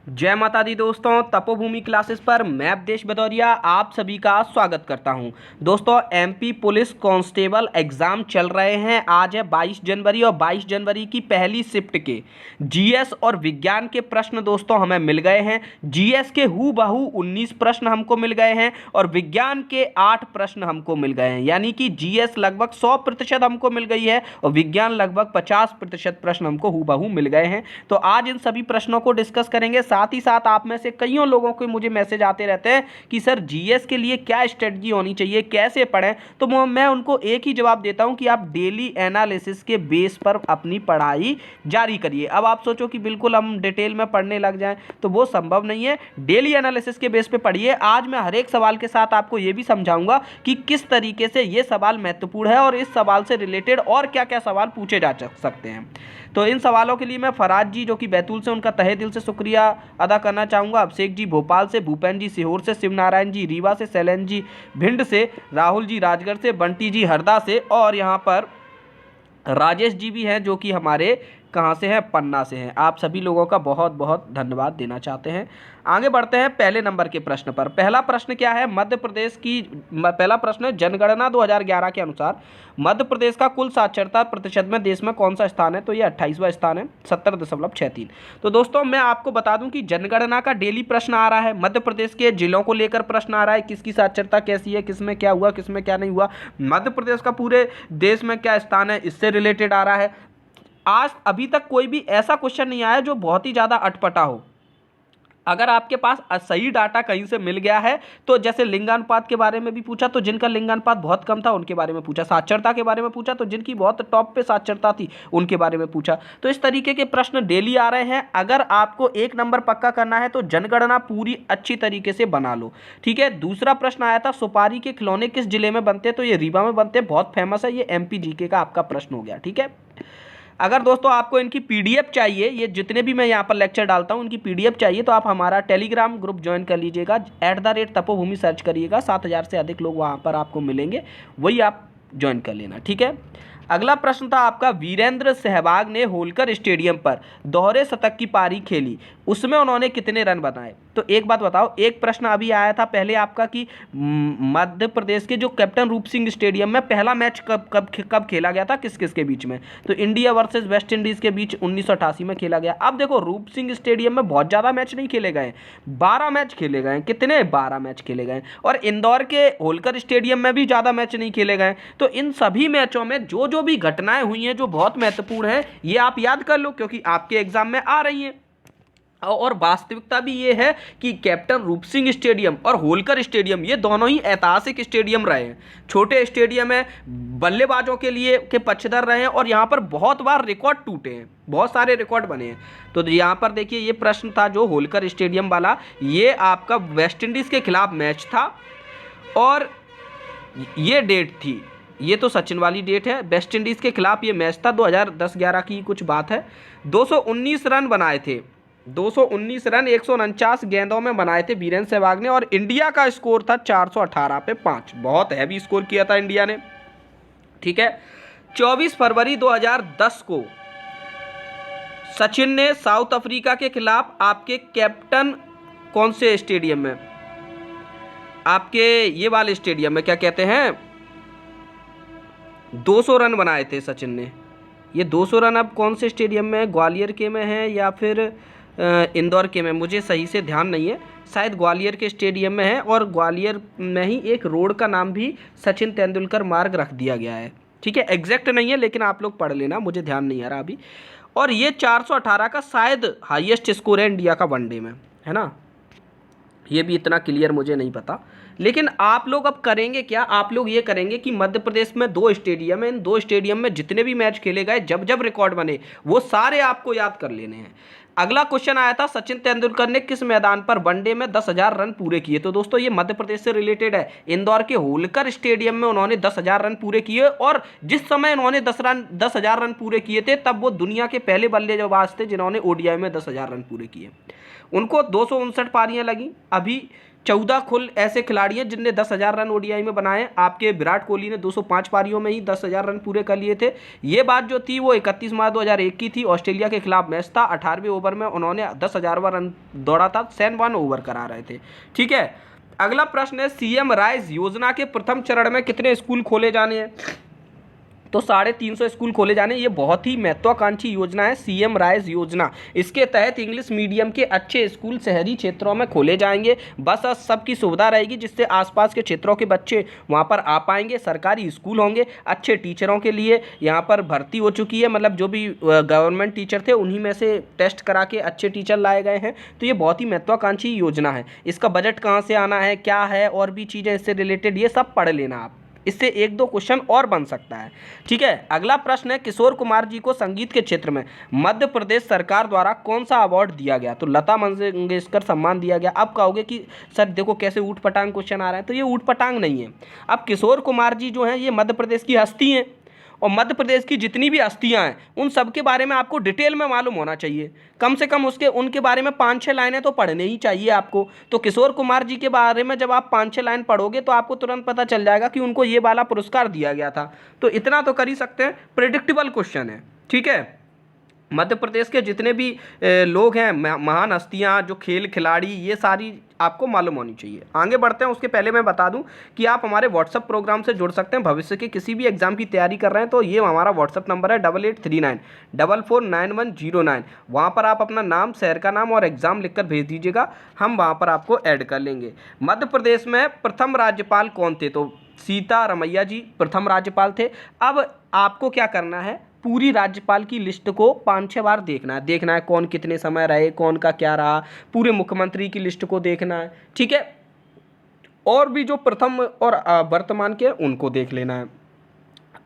जय माता दी दोस्तों, तपोभूमि क्लासेस पर मैं अवधेश भदौरिया आप सभी का स्वागत करता हूं। दोस्तों, एमपी पुलिस कांस्टेबल एग्ज़ाम चल रहे हैं। आज है 22 जनवरी और 22 जनवरी की पहली शिफ्ट के जीएस और विज्ञान के प्रश्न दोस्तों हमें मिल गए हैं। जीएस के हूबहू 19 प्रश्न हमको मिल गए हैं और विज्ञान के 8 प्रश्न हमको मिल गए हैं, यानी कि जीएस लगभग 100% हमको मिल गई है और विज्ञान लगभग 50% प्रश्न हमको हूबहू मिल गए हैं। तो आज इन सभी प्रश्नों को डिस्कस करेंगे। साथ ही साथ आप में से कईयों लोगों के मुझे मैसेज आते रहते हैं कि सर जीएस के लिए क्या स्ट्रेटजी होनी चाहिए, कैसे पढ़ें। तो मैं उनको एक ही जवाब देता हूं कि आप डेली एनालिसिस के बेस पर अपनी पढ़ाई जारी करिए। अब आप सोचो कि बिल्कुल हम डिटेल में पढ़ने लग जाएं, तो वो संभव नहीं है। डेली एनालिसिस के बेस पे पढ़िए। आज मैं हर एक सवाल के साथ आपको ये भी समझाऊंगा कि किस तरीके से ये सवाल महत्वपूर्ण है और इस सवाल से रिलेटेड और क्या क्या सवाल पूछे जा सकते हैं। तो इन सवालों के लिए मैं फराज जी जो कि बैतूल से, उनका तहे दिल से शुक्रिया अदा करना चाहूँगा। अभिषेक जी भोपाल से, भूपेन जी सीहोर से, शिवनारायण जी रीवा से, शैलेंद्र जी भिंड से, राहुल जी राजगढ़ से, बंटी जी हरदा से और यहाँ पर राजेश जी भी हैं जो कि हमारे कहाँ से हैं, पन्ना से हैं। आप सभी लोगों का बहुत बहुत धन्यवाद देना चाहते हैं। आगे बढ़ते हैं पहले नंबर के प्रश्न पर। पहला प्रश्न क्या है, मध्य प्रदेश की पहला प्रश्न है, जनगणना 2011 के अनुसार मध्य प्रदेश का कुल साक्षरता प्रतिशत में देश में कौन सा स्थान है? तो ये 28वां स्थान है, 70.63। तो दोस्तों मैं आपको बता दूं कि जनगणना का डेली प्रश्न आ रहा है, मध्य प्रदेश के जिलों को लेकर प्रश्न आ रहा है, किसकी साक्षरता कैसी है, किसमें क्या हुआ, किसमें क्या नहीं हुआ, मध्य प्रदेश का पूरे देश में क्या स्थान है, इससे रिलेटेड आ रहा है। आज अभी तक कोई भी ऐसा क्वेश्चन नहीं आया जो बहुत ही ज़्यादा अटपटा हो। अगर आपके पास सही डाटा कहीं से मिल गया है, तो जैसे लिंगानुपात के बारे में भी पूछा तो जिनका लिंगानुपात बहुत कम था उनके बारे में पूछा, साक्षरता के बारे में पूछा तो जिनकी बहुत टॉप पे साक्षरता थी उनके बारे में पूछा। तो इस तरीके के प्रश्न डेली आ रहे हैं। अगर आपको 1 नंबर पक्का करना है तो जनगणना पूरी अच्छी तरीके से बना लो, ठीक है। दूसरा प्रश्न आया था, सुपारी के खिलौने किस जिले में बनते हैं? तो ये रीवा में बनते हैं, बहुत फेमस है। ये एमपी जीके का आपका प्रश्न हो गया, ठीक है। अगर दोस्तों आपको इनकी पीडीएफ चाहिए, ये जितने भी मैं यहाँ पर लेक्चर डालता हूँ इनकी पीडीएफ चाहिए, तो आप हमारा टेलीग्राम ग्रुप ज्वाइन कर लीजिएगा। @तपोभूमि सर्च करिएगा, 7000 से अधिक लोग वहाँ पर आपको मिलेंगे, वही आप ज्वाइन कर लेना, ठीक है। अगला प्रश्न था आपका, वीरेंद्र सहवाग ने होलकर स्टेडियम पर दोहरे शतक की पारी खेली, उसमें उन्होंने कितने रन बनाए? तो एक बात बताओ, एक प्रश्न अभी आया था पहले आपका कि मध्य प्रदेश के जो कैप्टन रूप सिंह स्टेडियम में पहला मैच कब खेला गया था, किस किस के बीच में? तो इंडिया वर्सेस वेस्ट इंडीज़ के बीच 1988 में खेला गया। अब देखो, रूप सिंह स्टेडियम में बहुत ज़्यादा मैच नहीं खेले गए, 12 मैच खेले गए। कितने? 12 मैच खेले गए। और इंदौर के होलकर स्टेडियम में भी ज़्यादा मैच नहीं खेले गए। तो इन सभी मैचों में जो जो भी घटनाएं हुई हैं जो बहुत महत्वपूर्ण है, ये आप याद कर लो क्योंकि आपके एग्जाम में आ रही हैं। और वास्तविकता भी ये है कि कैप्टन रूप सिंह स्टेडियम और होलकर स्टेडियम ये दोनों ही ऐतिहासिक स्टेडियम रहे हैं। छोटे स्टेडियम है, बल्लेबाजों के लिए के पक्षधर रहे हैं और यहाँ पर बहुत बार रिकॉर्ड टूटे हैं, बहुत सारे रिकॉर्ड बने हैं। तो यहाँ पर देखिए, ये प्रश्न था जो होलकर स्टेडियम वाला, ये आपका वेस्ट इंडीज़ के खिलाफ मैच था और ये डेट थी, ये तो सचिन वाली डेट है। वेस्ट इंडीज़ के खिलाफ ये मैच था, 2010-11 की कुछ बात है। 219 रन बनाए थे, 219 रन 149 गेंदों में बनाए थे वीरेंद्र सहवाग ने और इंडिया का स्कोर था 418 पे 5। बहुत हैवी स्कोर किया था इंडिया ने, ठीक है। 24 फरवरी 2010 को सचिन ने साउथ अफ्रीका के खिलाफ आपके कैप्टन कौन से स्टेडियम में, आपके ये वाले स्टेडियम में, क्या कहते हैं, 200 रन बनाए थे सचिन ने। ये 200 रन अब कौन से स्टेडियम में, ग्वालियर के में है या फिर इंदौर के में, मुझे सही से ध्यान नहीं है। शायद ग्वालियर के स्टेडियम में है और ग्वालियर में ही एक रोड का नाम भी सचिन तेंदुलकर मार्ग रख दिया गया है, ठीक है। एग्जैक्ट नहीं है लेकिन आप लोग पढ़ लेना, मुझे ध्यान नहीं आ रहा अभी। और ये 418 का शायद हाईएस्ट स्कोर है इंडिया का वनडे में, है ना। ये भी इतना क्लियर मुझे नहीं पता। लेकिन आप लोग अब करेंगे क्या, आप लोग ये करेंगे कि मध्य प्रदेश में 2 स्टेडियम है, इन 2 स्टेडियम में जितने भी मैच खेले गए, जब जब रिकॉर्ड बने, वो सारे आपको याद कर लेने हैं। अगला क्वेश्चन आया था, सचिन तेंदुलकर ने किस मैदान पर वनडे में 10,000 रन पूरे किए? तो दोस्तों ये मध्य प्रदेश से रिलेटेड है। इंदौर के होलकर स्टेडियम में उन्होंने 10,000 रन पूरे किए और जिस समय उन्होंने 10,000 रन पूरे किए थे तब वो दुनिया के पहले बल्लेबाज थे जिन्होंने ओडीआई में 10,000 रन पूरे किए। उनको 259 पारियां लगी। अभी 14 कुल ऐसे खिलाड़ी हैं जिनने 10,000 रन ओडीआई में बनाए। आपके विराट कोहली ने 205 पारियों में ही 10,000 रन पूरे कर लिए थे। ये बात जो थी वो 31 मार्च 2001 की थी। ऑस्ट्रेलिया के खिलाफ मैच था। 18वें ओवर में उन्होंने 10,000वां रन दौड़ा था। सैन ओवर करा रहे थे। ठीक है, अगला प्रश्न है सीएम राइज योजना के प्रथम चरण में कितने स्कूल खोले जाने हैं? तो 350 स्कूल खोले जाने। ये बहुत ही महत्वाकांक्षी योजना है सीएम राइज योजना। इसके तहत इंग्लिश मीडियम के अच्छे स्कूल शहरी क्षेत्रों में खोले जाएंगे। बस सबकी सुविधा रहेगी जिससे आसपास के क्षेत्रों के बच्चे वहाँ पर आ पाएंगे। सरकारी स्कूल होंगे। अच्छे टीचरों के लिए यहाँ पर भर्ती हो चुकी है, मतलब जो भी गवर्नमेंट टीचर थे उन्हीं में से टेस्ट करा के अच्छे टीचर लाए गए हैं। तो ये बहुत ही महत्वाकांक्षी योजना है। इसका बजट कहाँ से आना है, क्या है, और भी चीज़ें इससे रिलेटेड, ये सब पढ़ लेना आप। इससे 1-2 क्वेश्चन और बन सकता है। ठीक है, अगला प्रश्न है किशोर कुमार जी को संगीत के क्षेत्र में मध्य प्रदेश सरकार द्वारा कौन सा अवार्ड दिया गया? तो लता मंगेशकर सम्मान दिया गया। अब कहोगे कि सर देखो कैसे ऊट पटांग क्वेश्चन आ रहा है, तो ये ऊट पटांग नहीं है। अब किशोर कुमार जी जो हैं ये मध्य प्रदेश की हस्ती हैं, और मध्य प्रदेश की जितनी भी हस्तियां हैं उन सब के बारे में आपको डिटेल में मालूम होना चाहिए। कम से कम उनके बारे में 5-6 लाइनें तो पढ़ने ही चाहिए आपको। तो किशोर कुमार जी के बारे में जब आप 5-6 लाइन पढ़ोगे तो आपको तुरंत पता चल जाएगा कि उनको ये वाला पुरस्कार दिया गया था। तो इतना तो कर ही सकते हैं, प्रेडिक्टेबल क्वेश्चन है। ठीक है, मध्य प्रदेश के जितने भी लोग हैं, महान हस्तियां, जो खेल खिलाड़ी, ये सारी आपको मालूम होनी चाहिए। आगे बढ़ते हैं, उसके पहले मैं बता दूं कि आप हमारे व्हाट्सअप प्रोग्राम से जुड़ सकते हैं। भविष्य के किसी भी एग्जाम की तैयारी कर रहे हैं तो ये हमारा व्हाट्सअप नंबर है 8839449109। वहाँ पर आप अपना नाम, शहर का नाम और एग्ज़ाम लिखकर भेज दीजिएगा, हम वहाँ पर आपको ऐड कर लेंगे। मध्य प्रदेश में प्रथम राज्यपाल कौन थे? तो सीतारमैया जी प्रथम राज्यपाल थे। अब आपको क्या करना है, पूरी राज्यपाल की लिस्ट को 5-6 बार देखना है कौन कितने समय रहे, कौन का क्या रहा। पूरे मुख्यमंत्री की लिस्ट को देखना है। ठीक है, और भी जो प्रथम और वर्तमान के उनको देख लेना है।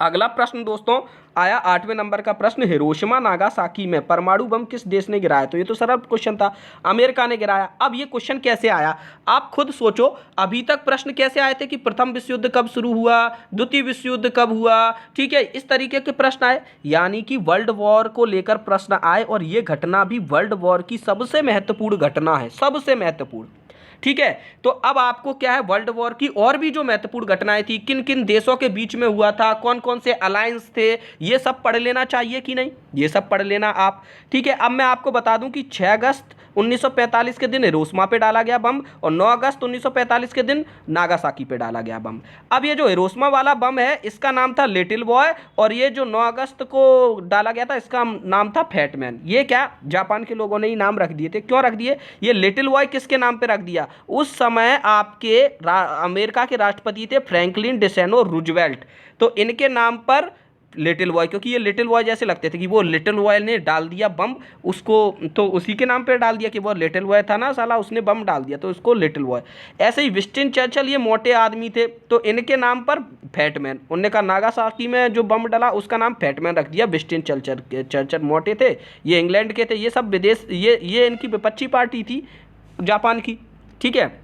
अगला प्रश्न दोस्तों आया 8वें नंबर का प्रश्न, हिरोशिमा नागासाकी में परमाणु बम किस देश ने गिराया? तो ये तो सरल क्वेश्चन था, अमेरिका ने गिराया। अब ये क्वेश्चन कैसे आया, आप खुद सोचो। अभी तक प्रश्न कैसे आए थे कि प्रथम विश्व युद्ध कब शुरू हुआ, द्वितीय विश्व युद्ध कब हुआ? ठीक है, इस तरीके के प्रश्न आए, यानी कि वर्ल्ड वॉर को लेकर प्रश्न आए, और ये घटना भी वर्ल्ड वॉर की सबसे महत्वपूर्ण घटना है, सबसे महत्वपूर्ण। ठीक है, तो अब आपको क्या है, वर्ल्ड वॉर की और भी जो महत्वपूर्ण घटनाएं थी, किन किन देशों के बीच में हुआ था, कौन कौन से अलायंस थे, ये सब पढ़ लेना चाहिए कि नहीं? ये सब पढ़ लेना आप। ठीक है, अब मैं आपको बता दूं कि 6 अगस्त 1945 के दिन हिरोशिमा पे डाला गया बम, और 9 अगस्त 1945 के दिन नागासाकी पे डाला गया बम। अब ये जो हिरोशिमा वाला बम है इसका नाम था लिटिल बॉय, और ये जो 9 अगस्त को डाला गया था इसका नाम था फैट मैन। ये क्या जापान के लोगों ने ही नाम रख दिए थे। क्यों रख दिए? ये लिटिल बॉय किसके नाम पे रख दिया? उस समय आपके अमेरिका के राष्ट्रपति थे फ्रैंकलिन डिसेनो रूजवेल्ट, तो इनके नाम पर लिटिल बॉय, क्योंकि ये लिटिल बॉय जैसे लगते थे कि वो लिटिल बॉय ने डाल दिया बम उसको, तो उसी के नाम पे डाल दिया कि वो लिटिल बॉय था ना साला, उसने बम डाल दिया तो उसको लिटिल बॉय। ऐसे ही विंस्टन चर्चिल, ये मोटे आदमी थे तो इनके नाम पर फैटमैन। उनने कहा नागासाकी में जो बम डाला उसका नाम फैटमैन रख दिया। विंस्टन चर्चिल मोटे थे, ये इंग्लैंड के थे, ये सब विदेश, ये इनकी विपक्षी पार्टी थी जापान की। ठीक है,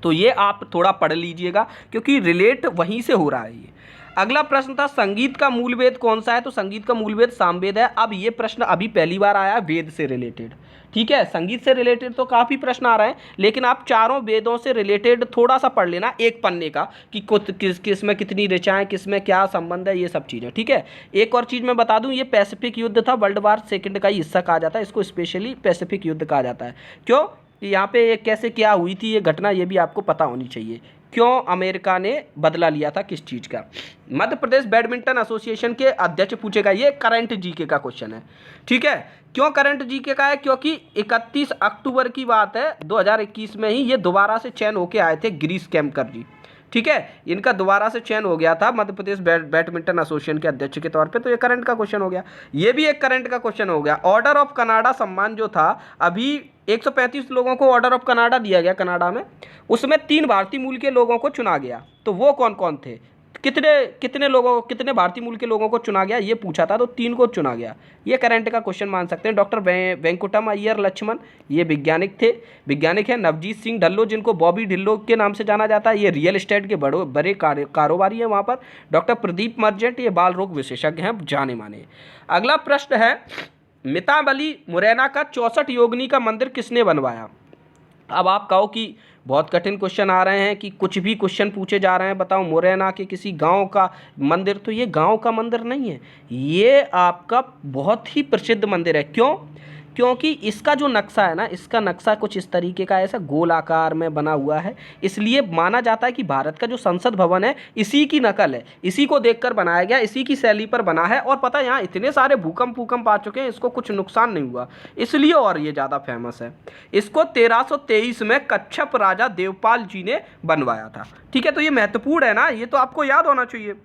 तो ये आप थोड़ा पढ़ लीजिएगा क्योंकि रिलेट वहीं से हो रहा है ये। अगला प्रश्न था संगीत का मूल वेद कौन सा है? तो संगीत का मूल वेद सामवेद है। अब ये प्रश्न अभी पहली बार आया वेद से रिलेटेड। ठीक है, संगीत से रिलेटेड तो काफ़ी प्रश्न आ रहे हैं, लेकिन आप चारों वेदों से रिलेटेड थोड़ा सा पढ़ लेना एक पन्ने का कि किस में कितनी ऋचाएँ, किस में क्या संबंध है, ये सब चीज़ें। ठीक है, एक और चीज़ मैं बता दूं, ये पैसिफिक युद्ध था, वर्ल्ड वार सेकेंड का ही हिस्सा कहा जाता है इसको, स्पेशली पैसिफिक युद्ध कहा जाता है। क्यों? यहाँ पे कैसे क्या हुई थी ये घटना, ये भी आपको पता होनी चाहिए। क्यों अमेरिका ने बदला लिया था किस चीज़ का? मध्य प्रदेश बैडमिंटन एसोसिएशन के अध्यक्ष पूछेगा, ये करंट जीके का क्वेश्चन है। ठीक है, क्यों करंट जीके का है? क्योंकि 31 अक्टूबर की बात है 2021 में ही ये दोबारा से चयन होके आए थे गिरीश कैम्पकर जी। ठीक है, इनका दोबारा से चयन हो गया था मध्य प्रदेश बैडमिंटन एसोसिएशन के अध्यक्ष के तौर पे, तो ये करंट का क्वेश्चन हो गया। ये भी एक करंट का क्वेश्चन हो गया। ऑर्डर ऑफ कनाडा सम्मान जो था, अभी 135 लोगों को ऑर्डर ऑफ कनाडा दिया गया कनाडा में, उसमें 3 भारतीय मूल के लोगों को चुना गया। तो वो कौन कौन थे, कितने भारतीय मूल के लोगों को चुना गया, ये पूछा था, तो 3 को चुना गया। ये करंट का क्वेश्चन मान सकते हैं। डॉक्टर वेंकुटम अय्यर लक्ष्मण, ये वैज्ञानिक हैं। नवजीत सिंह ढिल्लो, जिनको बॉबी ढिल्लो के नाम से जाना जाता है, ये रियल एस्टेट के बड़े कारोबारी हैं वहाँ पर। डॉक्टर प्रदीप मर्जेंट, ये बाल रोग विशेषज्ञ हैं जाने माने। अगला प्रश्न है मिताबली मुरैना का 64 योगिनी का मंदिर किसने बनवाया? अब आप कहो कि बहुत कठिन क्वेश्चन आ रहे हैं, कि कुछ भी क्वेश्चन पूछे जा रहे हैं, बताओ मुरैना के किसी गांव का मंदिर, तो ये गांव का मंदिर नहीं है, ये आपका बहुत ही प्रसिद्ध मंदिर है। क्यों? क्योंकि इसका जो नक्शा है ना, इसका नक्शा कुछ इस तरीके का ऐसा गोल आकार में बना हुआ है, इसलिए माना जाता है कि भारत का जो संसद भवन है इसी की नकल है, इसी को देखकर बनाया गया, इसी की शैली पर बना है। और पता है यहाँ इतने सारे भूकंप आ चुके हैं, इसको कुछ नुकसान नहीं हुआ, इसलिए और ये ज़्यादा फेमस है। इसको 1323 में कच्छप राजा देवपाल जी ने बनवाया था। ठीक है, तो ये महत्वपूर्ण है ना, ये तो आपको याद होना चाहिए।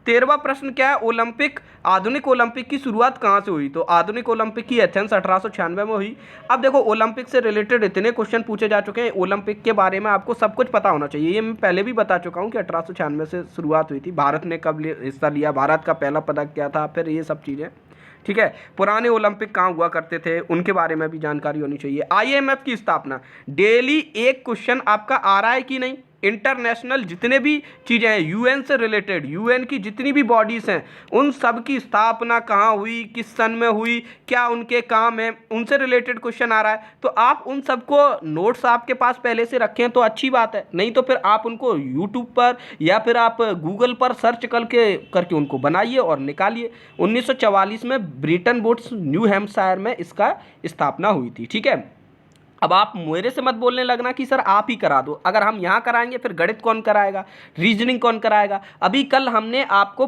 13वां प्रश्न क्या है? ओलंपिक, आधुनिक ओलंपिक की शुरुआत कहाँ से हुई? तो आधुनिक ओलंपिक की एथेंस 1896 में हुई। अब देखो ओलंपिक से रिलेटेड इतने क्वेश्चन पूछे जा चुके हैं, ओलंपिक के बारे में आपको सब कुछ पता होना चाहिए। ये मैं पहले भी बता चुका हूँ कि 1896 से शुरुआत हुई थी। भारत ने कब हिस्सा लिया, भारत का पहला पदक क्या था, फिर ये सब चीज़ें। ठीक है, पुराने ओलंपिक कहाँ हुआ करते थे उनके बारे में भी जानकारी होनी चाहिए। IMF की स्थापना, डेली एक क्वेश्चन आपका आ रहा है कि नहीं? इंटरनेशनल जितने भी चीज़ें हैं, UN से रिलेटेड, UN की जितनी भी बॉडीज़ हैं, उन सब की स्थापना कहाँ हुई, किस सन में हुई, क्या उनके काम है, उनसे रिलेटेड क्वेश्चन आ रहा है। तो आप उन सबको नोट्स आपके पास पहले से रखें तो अच्छी बात है, नहीं तो फिर आप उनको यूट्यूब पर या फिर आप गूगल पर सर्च करके उनको बनाइए और निकालिए। 1944 में ब्रिटन वुड्स, न्यू हैम्पशायर में इसका स्थापना हुई थी। ठीक है, अब आप मेरे से मत बोलने लगना कि सर आप ही करा दो। अगर हम यहाँ कराएंगे फिर गणित कौन कराएगा, रीजनिंग कौन कराएगा? अभी कल हमने आपको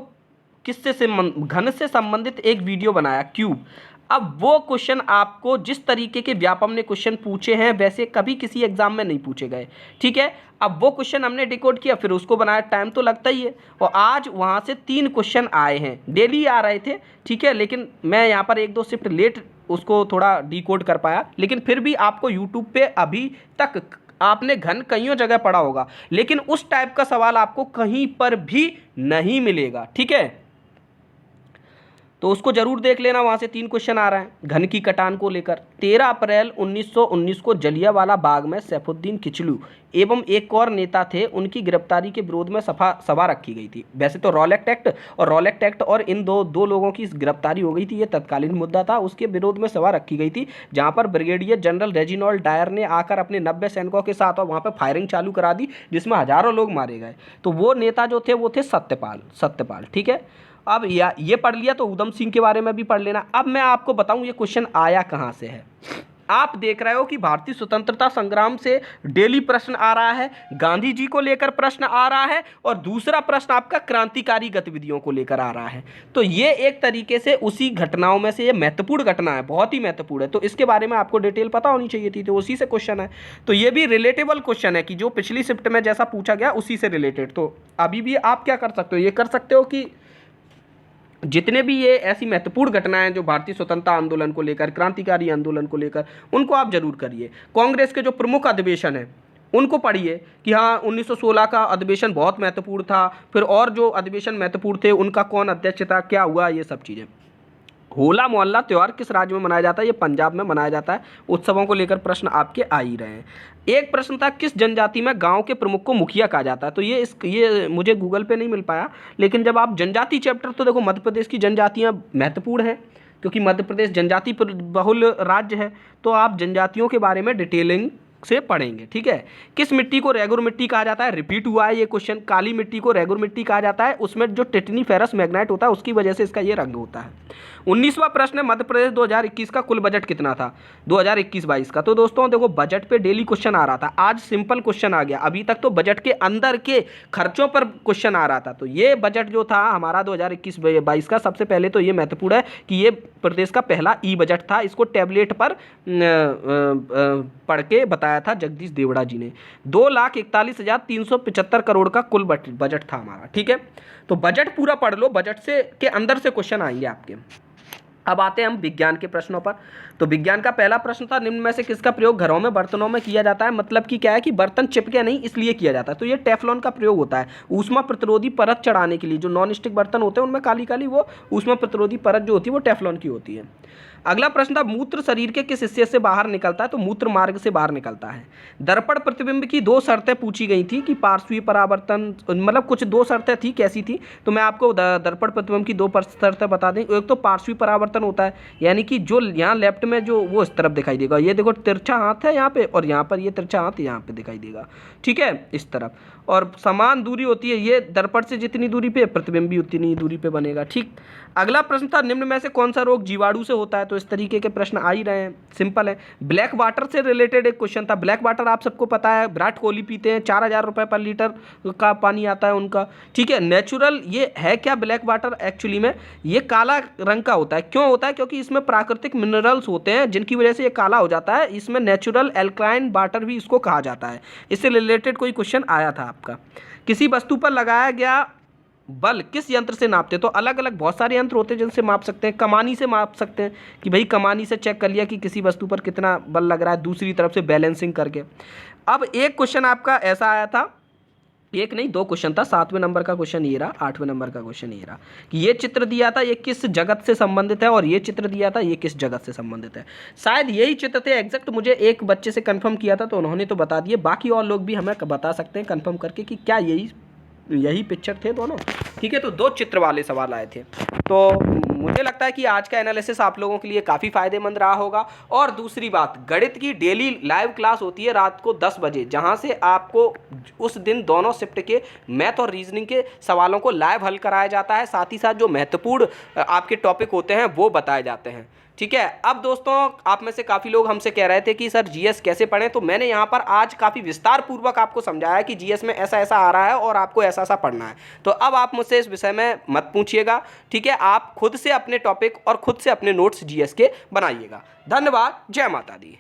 किससे से घन से संबंधित एक वीडियो बनाया, क्यूब। अब वो क्वेश्चन आपको जिस तरीके के व्यापम ने क्वेश्चन पूछे हैं वैसे कभी किसी एग्जाम में नहीं पूछे गए। ठीक है, अब वो क्वेश्चन हमने डिकोड किया, फिर उसको बनाया, टाइम तो लगता ही है। और आज वहाँ से 3 क्वेश्चन आए हैं, डेली आ रहे थे। ठीक है, लेकिन मैं यहाँ पर 1-2 शिफ्ट लेट उसको थोड़ा डिकोड कर पाया, लेकिन फिर भी आपको यूट्यूब पे अभी तक आपने घन कईयों जगह पढ़ा होगा, लेकिन उस टाइप का सवाल आपको कहीं पर भी नहीं मिलेगा। ठीक है, तो उसको जरूर देख लेना, वहाँ से 3 क्वेश्चन आ रहे हैं घन की कटान को लेकर। 13 अप्रैल 1919 को जलियांवाला बाग में सैफुद्दीन किचलू एवं एक और नेता थे, उनकी गिरफ्तारी के विरोध में सभा रखी गई थी। वैसे तो रॉलेट एक्ट और इन दो लोगों की गिरफ्तारी हो गई थी, ये तत्कालीन मुद्दा था। उसके विरोध में सभा रखी गई थी, जहाँ पर ब्रिगेडियर जनरल रेजिनॉल्ड डायर ने आकर अपने 90 सैनिकों के साथ और वहाँ पर फायरिंग चालू करा दी, जिसमें हजारों लोग मारे गए। तो वो नेता जो थे वो थे सत्यपाल। ठीक है, अब ये पढ़ लिया, तो उधम सिंह के बारे में भी पढ़ लेना। अब मैं आपको बताऊं ये क्वेश्चन आया कहाँ से है। आप देख रहे हो कि भारतीय स्वतंत्रता संग्राम से डेली प्रश्न आ रहा है, गांधी जी को लेकर प्रश्न आ रहा है, और दूसरा प्रश्न आपका क्रांतिकारी गतिविधियों को लेकर आ रहा है। तो ये एक तरीके से उसी घटनाओं में से ये महत्वपूर्ण घटना है, बहुत ही महत्वपूर्ण है, तो इसके बारे में आपको डिटेल पता होनी चाहिए थी, तो उसी से क्वेश्चन है। तो ये भी रिलेटेबल क्वेश्चन है कि जो पिछली शिफ्ट में जैसा पूछा गया उसी से रिलेटेड। तो अभी भी आप क्या कर सकते हो, ये कर सकते हो कि जितने भी ये ऐसी महत्वपूर्ण घटनाएं जो भारतीय स्वतंत्रता आंदोलन को लेकर, क्रांतिकारी आंदोलन को लेकर, उनको आप जरूर करिए। कांग्रेस के जो प्रमुख अधिवेशन है उनको पढ़िए कि हाँ 1916 का अधिवेशन बहुत महत्वपूर्ण था, फिर और जो अधिवेशन महत्वपूर्ण थे उनका कौन अध्यक्ष था, क्या हुआ, ये सब चीज़ें। होला मोहल्ला त्यौहार किस राज्य में मनाया जाता है? ये पंजाब में मनाया जाता है। उत्सवों को लेकर प्रश्न आपके आ ही रहे हैं। एक प्रश्न था, किस जनजाति में गांव के प्रमुख को मुखिया कहा जाता है? तो ये मुझे गूगल पे नहीं मिल पाया, लेकिन जब आप जनजाति चैप्टर, तो देखो मध्य प्रदेश की जनजातियाँ महत्वपूर्ण हैं, क्योंकि मध्य प्रदेश जनजाति बहुल राज्य है, तो आप जनजातियों के बारे में डिटेलिंग से पढ़ेंगे। ठीक है, किस मिट्टी को रेगुर मिट्टी कहा जाता है? रिपीट हुआ है ये क्वेश्चन। काली मिट्टी को रेगुर मिट्टी कहा जाता है, उसमें जो टिटनी फेरस मैग्नाइट होता है उसकी वजह से इसका ये रंग होता है। 19वां प्रश्न है, मध्य प्रदेश 2021 का कुल बजट कितना था 2021-22 का? तो दोस्तों देखो बजट पे डेली क्वेश्चन आ रहा था, आज सिंपल क्वेश्चन आ गया। अभी तक तो बजट के अंदर के खर्चों पर क्वेश्चन आ रहा था, तो ये बजट जो था हमारा 2021-22 का, सबसे पहले तो ये महत्वपूर्ण है कि ये प्रदेश का पहला बजट था। इसको टैबलेट पर पढ़ के बताया था जगदीश देवड़ा जी ने। 2,41,375 करोड़ का कुल बजट था हमारा। ठीक है, तो बजट पूरा पढ़ लो, बजट से के अंदर से क्वेश्चन आएंगे आपके। अब आते हैं हम विज्ञान के प्रश्नों पर। तो विज्ञान का पहला प्रश्न था, निम्न में से किसका प्रयोग घरों में बर्तनों में किया जाता है? मतलब कि क्या है कि बर्तन चिपके नहीं इसलिए किया जाता है। तो ये टेफ्लॉन का प्रयोग होता है, ऊष्मा प्रतिरोधी परत चढ़ाने के लिए। जो नॉन स्टिक बर्तन होते हैं उनमें काली काली वो ऊष्मा प्रतिरोधी परत जो होती है वो टेफ्लॉन की होती है। अगला प्रश्न था, मूत्र शरीर के किस हिस्से से बाहर निकलता है? तो मूत्र मार्ग से बाहर निकलता है। दर्पण प्रतिबिंब की दो शर्तें पूछी गई थी कि पार्श्वीय परावर्तन, मतलब कुछ दो शर्तें थी, कैसी थी? तो मैं आपको दर्पण प्रतिबिंब की दो शर्तें बता दें। एक तो पार्श्वीय परावर्तन होता है, यानी कि जो यहाँ लेफ्ट में जो वो इस तरफ दिखाई देगा, ये देखो तिरछा हाथ है यहाँ पे, और यहाँ पर ये तिरछा हाथ यहाँ पे दिखाई देगा, ठीक है, इस तरफ। और समान दूरी होती है, ये दर्पण से जितनी दूरी पे प्रतिबिंब भी उतनी दूरी पे बनेगा, ठीक। अगला प्रश्न था, निम्न में से कौन सा रोग जीवाणु से होता है? तो इस तरीके के प्रश्न आ ही रहे हैं, सिंपल है। ब्लैक वाटर से रिलेटेड एक क्वेश्चन था। ब्लैक वाटर आप सबको पता है, विराट कोहली पीते हैं, 4000 रुपये पर लीटर का पानी आता है उनका, ठीक है। नेचुरल ये है क्या ब्लैक वाटर? एक्चुअली में ये काला रंग का होता है। क्यों होता है? क्योंकि इसमें प्राकृतिक मिनरल्स होते हैं जिनकी वजह से ये काला हो जाता है। इसमें नेचुरल एल्कलाइन वाटर भी इसको कहा जाता है। इससे रिलेटेड कोई क्वेश्चन आया था आपका। किसी वस्तु पर लगाया गया बल किस यंत्र से नापते हैं? तो अलग अलग बहुत सारे यंत्र होते हैं जिनसे माप सकते हैं। कमानी से माप सकते हैं कि भाई कमानी से चेक कर लिया कि किसी वस्तु पर कितना बल लग रहा है, दूसरी तरफ से बैलेंसिंग करके। अब एक क्वेश्चन आपका ऐसा आया था, एक नहीं दो क्वेश्चन था, 7वें नंबर का क्वेश्चन ये रहा, 8वें नंबर का क्वेश्चन ये रहा कि ये चित्र दिया था ये किस जगत से संबंधित है, और ये चित्र दिया था ये किस जगत से संबंधित है। शायद यही चित्र थे एग्जैक्ट, मुझे एक बच्चे से कंफर्म किया था तो उन्होंने तो बता दिए, बाकी और लोग भी हमें बता सकते हैं कंफर्म करके कि क्या यही पिक्चर थे दोनों, ठीक है। तो दो चित्र वाले सवाल आए थे। तो मुझे लगता है कि आज का एनालिसिस आप लोगों के लिए काफ़ी फायदेमंद रहा होगा। और दूसरी बात, गणित की डेली लाइव क्लास होती है रात को 10 बजे, जहां से आपको उस दिन दोनों शिफ्ट के मैथ और रीजनिंग के सवालों को लाइव हल कराया जाता है, साथ ही साथ जो महत्वपूर्ण आपके टॉपिक होते हैं वो बताए जाते हैं, ठीक है। अब दोस्तों, आप में से काफ़ी लोग हमसे कह रहे थे कि सर जीएस कैसे पढ़ें, तो मैंने यहाँ पर आज काफ़ी विस्तार पूर्वक आपको समझाया कि जीएस में ऐसा ऐसा आ रहा है और आपको ऐसा ऐसा पढ़ना है। तो अब आप मुझसे इस विषय में मत पूछिएगा, ठीक है। आप खुद से अपने टॉपिक और खुद से अपने नोट्स जीएस के बनाइएगा। धन्यवाद। जय माता दी।